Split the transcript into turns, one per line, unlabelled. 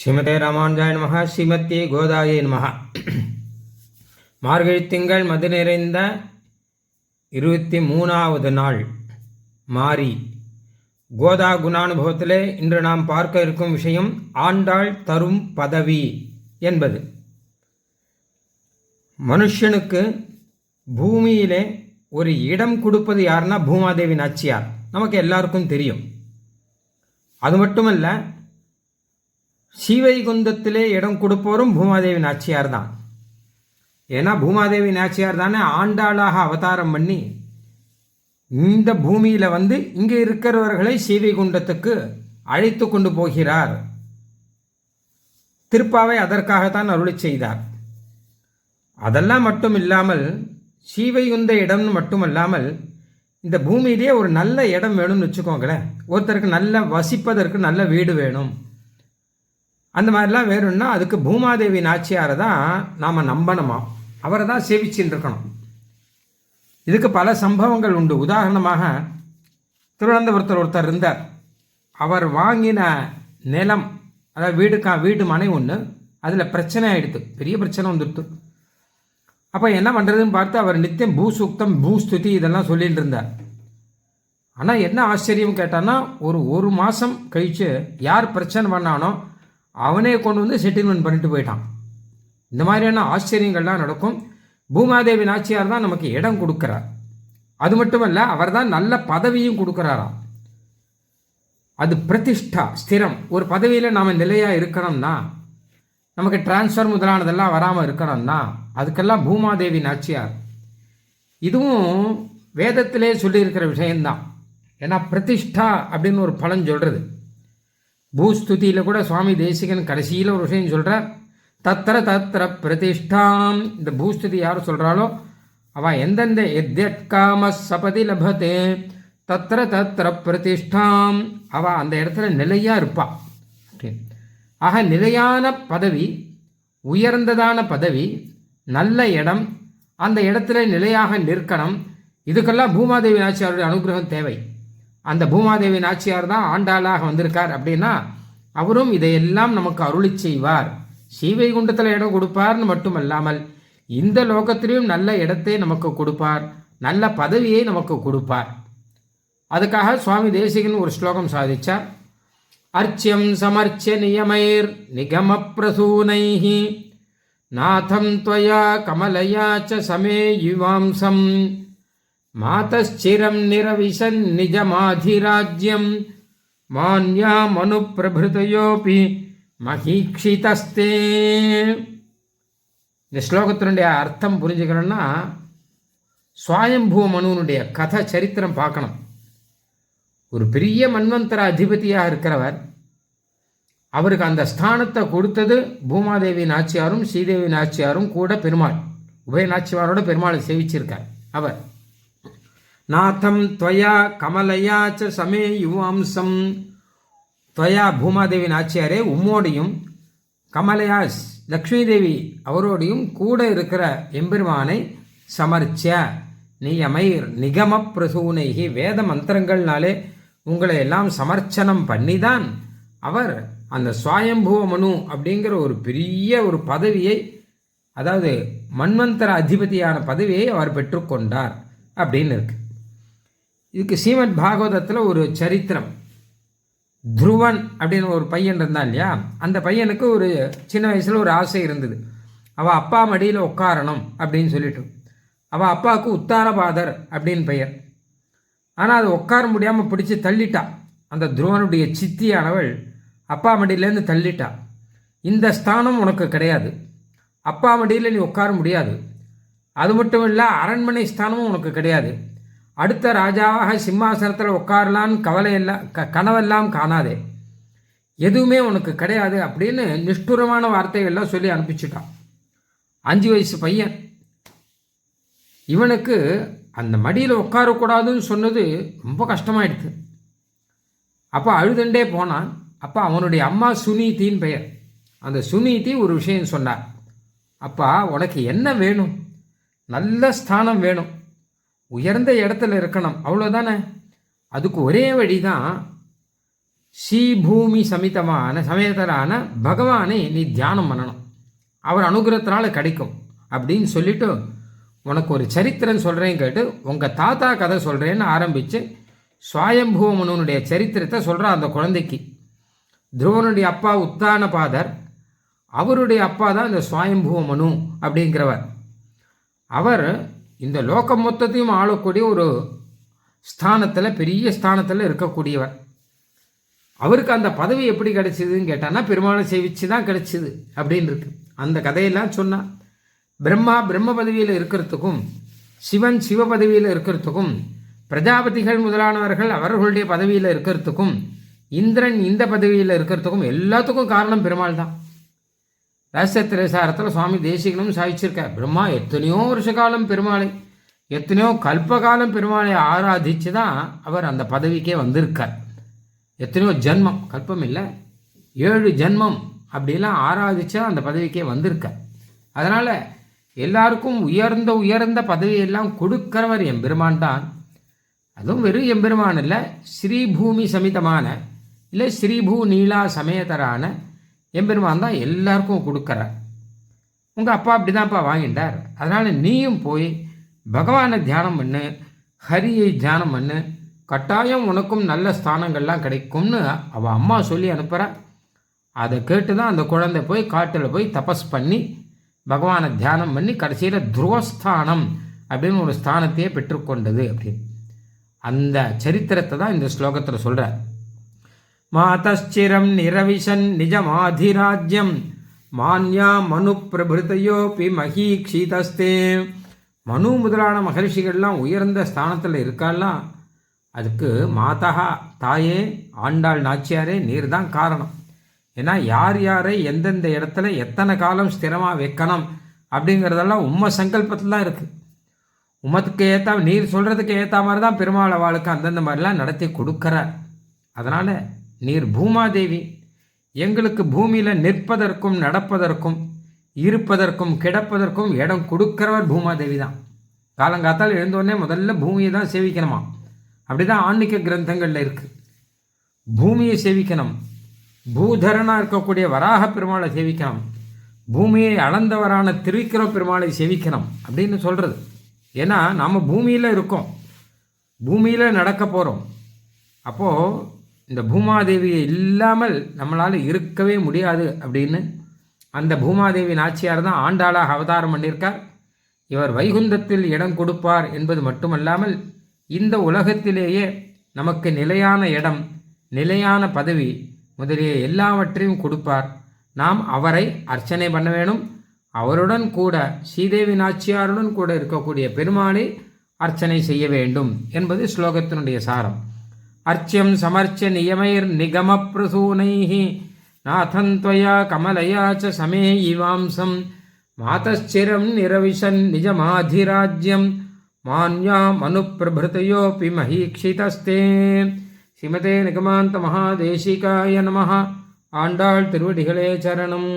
ஸ்ரீமதே ராமானுஜாய நமஹ. ஸ்ரீமத்தியே கோதாயை நமஹ. மார்கழி திங்கள் மது நிறைந்த 23வது நாள் மாறி கோதா குணானுபவத்திலே இன்று நாம் பார்க்க இருக்கும் விஷயம் ஆண்டாள் தரும் பதவி என்பது. மனுஷனுக்கு பூமியிலே ஒரு இடம் கொடுப்பது யாருன்னா பூமாதேவி நாச்சியார். நமக்கு எல்லாருக்கும் தெரியும். அது மட்டுமல்ல, ஸ்ரீவைகுந்தத்திலே இடம் கொடுப்பவரும் பூமாதேவி நாச்சியார் தான். ஏன்னா பூமாதேவி நாச்சியார் தானே ஆண்டாளாக அவதாரம் பண்ணி இந்த பூமியில் இங்கே இருக்கிறவர்களை ஸ்ரீவைகுண்டத்துக்கு அழைத்து கொண்டு போகிறார். திருப்பாவை அதற்காகத்தான் அருளி செய்தார். அதெல்லாம் மட்டும் இல்லாமல் ஸ்ரீவைகுந்த இடம்னு மட்டுமல்லாமல் இந்த பூமியிலேயே ஒரு நல்ல இடம் வேணும்னு வச்சுக்கோங்களேன். ஒருத்தருக்கு நல்ல வசிப்பதற்கு நல்ல வீடு வேணும். அந்த மாதிரிலாம் வேணும்னா அதுக்கு பூமாதேவி நாச்சியாரை தான் நாம் நம்பணுமா, அவரை தான் சேவிச்சுட்டு இருக்கணும். இதுக்கு பல சம்பவங்கள் உண்டு. உதாரணமாக திருவனந்தபுரத்தில் ஒருத்தர் இருந்தார். அவர் வாங்கின நிலம், அதாவது வீடு மனை ஒன்று, அதில் பிரச்சனை ஆகிடுது, பெரிய பிரச்சனை வந்துடுது. அப்போ என்ன பண்ணுறதுன்னு பார்த்து அவர் நித்தியம் பூசூக்தம் பூஸ்துதி இதெல்லாம் சொல்லிட்டு இருந்தார். ஆனால் என்ன ஆச்சரியம் கேட்டான்னா, ஒரு மாதம் கழித்து யார் பிரச்சனை பண்ணானோ அவனே கொண்டு செட்டில்மெண்ட் பண்ணிட்டு போயிட்டான். இந்த மாதிரியான ஆச்சரியங்கள்லாம் நடக்கும். பூமாதேவி நாச்சியார் தான் நமக்கு இடம் கொடுக்குறார். அது மட்டுமல்ல, அவர் தான் நல்ல பதவியும் கொடுக்குறாராம். அது பிரதிஷ்டா, ஸ்திரம். ஒரு பதவியில் நாம் நிலையாக இருக்கணும்னா, நமக்கு டிரான்ஸ்ஃபர் முதலானதெல்லாம் வராமல் இருக்கணும்னா அதுக்கெல்லாம் பூமாதேவி நாச்சியார். இதுவும் வேதத்திலே சொல்லியிருக்கிற விஷயம்தான். ஏன்னா பிரதிஷ்டா அப்படின்னு ஒரு பலன் சொல்கிறது. பூஸ்துதியில் கூட சுவாமி தேசிகன் கடைசியில் ஒரு விஷயம் சொல்கிறார், தத்திர தத்திர பிரதிஷ்டாம். இந்த பூஸ்துதி யார் சொல்கிறாளோ அவள் எந்தெந்த எத்யத்காம சபதி லபத்தே தத்திர தத்திர பிரதிஷ்டாம், அவள் அந்த இடத்துல நிலையாக இருப்பாள். ஆக நிலையான பதவி, உயர்ந்ததான பதவி, நல்ல இடம், அந்த இடத்துல நிலையாக நிற்கணும். இதுக்கெல்லாம் பூமாதேவி நாச்சியாருடைய அனுகிரகம் தேவை. அந்த பூமாதேவி நாச்சியார் தான் ஆண்டாளாக வந்திருக்கார். அப்படின்னா அவரும் இதையெல்லாம் நமக்கு அருளி செய்வார். ஸ்ரீவைகுண்டத்தில் இடம் கொடுப்பார்னு மட்டுமல்லாமல் இந்த லோகத்திலையும் நல்ல இடத்தை நமக்கு கொடுப்பார், நல்ல பதவியை நமக்கு கொடுப்பார். அதுக்காக சுவாமி தேசிகன் ஒரு ஸ்லோகம் சாதிச்சார். அர்ச்சியம் சமர்ச்சிய நியமைர் நிகம பிரசூனைஹி நாதம் த்வயா கமலயா ச சமே யுவாம்சம் மாதச்சிரம் நிரவிசன் நிஜமாதிராஜ்யம் மான்யா மனு பிரபிருதயோபி மகீக்ஷிதஸ்தே. இந்த ஸ்லோகத்தினுடைய அர்த்தம் புரிஞ்சுக்கணும்னா சுவாயம்பூ மனுனுடைய கதை சரித்திரம் பார்க்கணும். ஒரு பெரிய மன்வந்தர அதிபதியாக இருக்கிறவர், அவருக்கு அந்த ஸ்தானத்தை கொடுத்தது பூமாதேவி நாச்சியாரும் ஸ்ரீதேவி நாச்சியாரும் கூட பெருமாள், உபய நாச்சியாரோட பெருமாளை சேவிச்சிருக்கார். அவர் நாதம் துவயா கமலயா ச சமே யுவாம்சம். துவயா பூமாதேவி நாச்சியாரே, உம்மோடையும் கமலயா லக்ஷ்மி தேவி அவரோடையும் கூட இருக்கிற எம்பெருமானை சமர்ச்ச நியமைர் நிகம பிரசூனைகி, வேத மந்திரங்கள்னாலே உங்களை எல்லாம் சமர்ச்சனம் பண்ணிதான் அவர் அந்த சுவாயம்பூவ மனு அப்படிங்கிற ஒரு பெரிய ஒரு பதவியை, அதாவது மன்வந்தர அதிபதியான பதவியை அவர் பெற்றுக்கொண்டார் அப்படின்னு இருக்கு. இதுக்கு ஸ்ரீமத் பாகவதத்தில் ஒரு சரித்திரம். துருவன் அப்படின்னு ஒரு பையன் இருந்தான் இல்லையா, அந்த பையனுக்கு ஒரு சின்ன வயசில் ஒரு ஆசை இருந்தது. அவள் அப்பா மடியில் உட்காரணும் அப்படின்னு சொல்லிட்டு. அவள் அப்பாவுக்கு உத்தானபாதர் அப்படின்னு பெயர். ஆனால் அது உட்கார முடியாமல் பிடிச்சி தள்ளிட்டா. அந்த துருவனுடைய சித்தியானவள் அப்பா மடியிலேருந்து தள்ளிட்டா. இந்த ஸ்தானம் உனக்கு கிடையாது, அப்பா மடியில் நீ உட்கார முடியாது, அது மட்டும் இல்லை அரண்மனை ஸ்தானமும் உனக்கு கிடையாது, அடுத்த ராஜாவாக சிம்மாசனத்தில் உட்காரலான்னு கனவெல்லாம் காணாதே, எதுவுமே உனக்கு கிடையாது அப்படின்னு நிஷ்டூரமான வார்த்தைகள்லாம் சொல்லி அனுப்பிச்சுட்டான். 5 வயசு பையன். இவனுக்கு அந்த மடியில் உட்காரக்கூடாதுன்னு சொன்னது ரொம்ப கஷ்டமாயிடுது. அப்போ அழுதுண்டே போனான். அப்போ அவனுடைய அம்மா சுனீதின்னு பெயர். அந்த சுனீதி ஒரு விஷயம் சொன்னார். அப்பா, உனக்கு என்ன வேணும்? நல்ல ஸ்தானம் வேணும், உயர்ந்த இடத்துல இருக்கணும், அவ்வளோதானே. அதுக்கு ஒரே வழி தான் ஸ்ரீபூமி சமேதரான பகவானை நீ தியானம் பண்ணணும், அவர் அனுகிரகத்தினால கிடைக்கும் அப்படின்னு சொல்லிட்டு உனக்கு ஒரு சரித்திரம் சொல்கிறேன்னு கேட்டு உங்கள் தாத்தா கதை சொல்கிறேன்னு ஆரம்பித்து சுவாயம்பூவ மனுனுடைய சரித்திரத்தை சொல்கிறான் அந்த குழந்தைக்கு. துருவனுடைய அப்பா உத்தானபாதர், அவருடைய அப்பா தான் இந்த சுவாயம்பூவ மனு அப்படிங்கிறவர். அவர் இந்த லோகம் மொத்தத்தையும் ஆளக்கூடிய ஒரு ஸ்தானத்தில், பெரிய ஸ்தானத்தில் இருக்கக்கூடியவர். அவருக்கு அந்த பதவி எப்படி கிடைச்சிதுன்னு கேட்டான்னா பெருமாளை சேவிச்சு தான் கிடைச்சிது அப்படின்னு இருக்கு. அந்த கதையெல்லாம் சொன்னால் பிரம்மா பிரம்ம பதவியில் இருக்கிறதுக்கும், சிவன் சிவ பதவியில் இருக்கிறதுக்கும், பிரஜாபதிகள் முதலானவர்கள் அவர்களுடைய பதவியில் இருக்கிறதுக்கும், இந்திரன் இந்த பதவியில் இருக்கிறதுக்கும் எல்லாத்துக்கும் காரணம் பெருமாள் தான். ரகசியத்திரசாரத்தில் சுவாமி தேசிகனும் சாதிச்சிருக்கார். பிரம்மா எத்தனையோ வருஷ காலம் பெருமாளை, எத்தனையோ கல்பகாலம் பெருமாளை ஆராதிச்சு தான் அவர் அந்த பதவிக்கே வந்திருக்கார். எத்தனையோ ஜென்மம், கல்பம் இல்லை 7 ஜென்மம் அப்படிலாம் ஆராதிச்சா அந்த பதவிக்கே வந்திருக்கார். அதனால் எல்லாருக்கும் உயர்ந்த உயர்ந்த பதவியெல்லாம் கொடுக்கிறவர் எம்பெருமான் தான். அதுவும் வெறும் எம்பெருமான் இல்லை, ஸ்ரீபூமி சமிதமான இல்லை ஸ்ரீபூ நீலா சமேதரான எம்பெருமான் தான் எல்லாருக்கும் கொடுக்குறார். உங்கள் அப்பா அப்படி தான்ப்பா வாங்கிட்டார். அதனால் நீயும் போய் பகவானை தியானம் பண்ணு, ஹரியை தியானம் பண்ணு, கட்டாயம் உனக்கும் நல்ல ஸ்தானங்கள்லாம் கிடைக்கும்னு அவள் அம்மா சொல்லி அனுப்புகிறா. அதை கேட்டு தான் அந்த குழந்தை போய் காட்டில் போய் தபஸ் பண்ணி பகவானை தியானம் பண்ணி கடைசியில் துருவஸ்தானம் அப்படின்னு ஒரு ஸ்தானத்தையே பெற்றுக்கொண்டது அப்படின்னு அந்த சரித்திரத்தை தான் இந்த ஸ்லோகத்தில் சொல்கிறார். மாதச்சிரம் நிரவிசன் நிஜமாதிராஜ்யம் மான்யா மனு பிரபிருத்தையோபி மகீக்ஷிதஸ்தே. மனு முதலான மகர்ஷிகள்லாம் உயர்ந்த ஸ்தானத்தில் இருக்காலாம், அதுக்கு மாதா தாயே ஆண்டாள் நாச்சியாரே நீர் தான் காரணம். ஏன்னா யார் யாரை எந்தெந்த இடத்துல எத்தனை காலம் ஸ்திரமாக வைக்கணும் அப்படிங்கிறதெல்லாம் உண்மை சங்கல்பத்தில் தான் இருக்குது. உமத்துக்கு ஏற்ற நீர் சொல்கிறதுக்கு ஏற்ற மாதிரி தான் பெருமாள் அவளுக்கு அந்தந்த மாதிரிலாம் நடத்தி கொடுக்குறார். அதனால் நீர் பூமாதேவி, எங்களுக்கு பூமியில் நிற்பதற்கும் நடப்பதற்கும் இருப்பதற்கும் கிடப்பதற்கும் இடம் கொடுக்கிறவர் பூமாதேவி தான். காலங்காத்தால் எழுந்தோடனே முதல்ல பூமியை தான் சேவிக்கணுமா, அப்படி தான் ஆன்மீக கிரந்தங்களில் இருக்குது. பூமியை சேவிக்கணும், பூதரனாக இருக்கக்கூடிய வராக பெருமாளை சேவிக்கணும், பூமியை அளந்தவரான திருவிக்கிர பெருமாளை சேவிக்கணும் அப்படின்னு சொல்கிறது. ஏன்னா நாம் பூமியில் இருக்கோம், பூமியில் நடக்க போகிறோம். அப்போது இந்த பூமாதேவியை இல்லாமல் நம்மளால் இருக்கவே முடியாது அப்படின்னு அந்த பூமாதேவி நாச்சியார் தான் ஆண்டாளாக அவதாரம் பண்ணியிருக்கார். இவர் வைகுந்தத்தில் இடம் கொடுப்பார் என்பது மட்டுமல்லாமல் இந்த உலகத்திலேயே நமக்கு நிலையான இடம், நிலையான பதவி முதலிய எல்லாவற்றையும் கொடுப்பார். நாம் அவரை அர்ச்சனை பண்ண வேணும். அவருடன் கூட ஸ்ரீதேவி நாச்சியாருடன் கூட இருக்கக்கூடிய பெருமாளை அர்ச்சனை செய்ய வேண்டும் என்பது ஸ்லோகத்தினுடைய சாரம். அர்ச்சியம் சமர்ச்ச நியமைர் நிகம பிரசூனைஹி நாதந்த்வயா கமலயா ச சமே இவாம்சம் மாதச்சிரம் நிரவிசன் நிஜமாதிராஜ்யம் மான்யா மனு பிரபிருத்தையோபி மஹீக்ஷிதஸ்தே. ஸ்ரீமதே நிகமாந்த மகாதேசிகாய நமஹ. ஆண்டாள் திருவடிகளே சரணம்.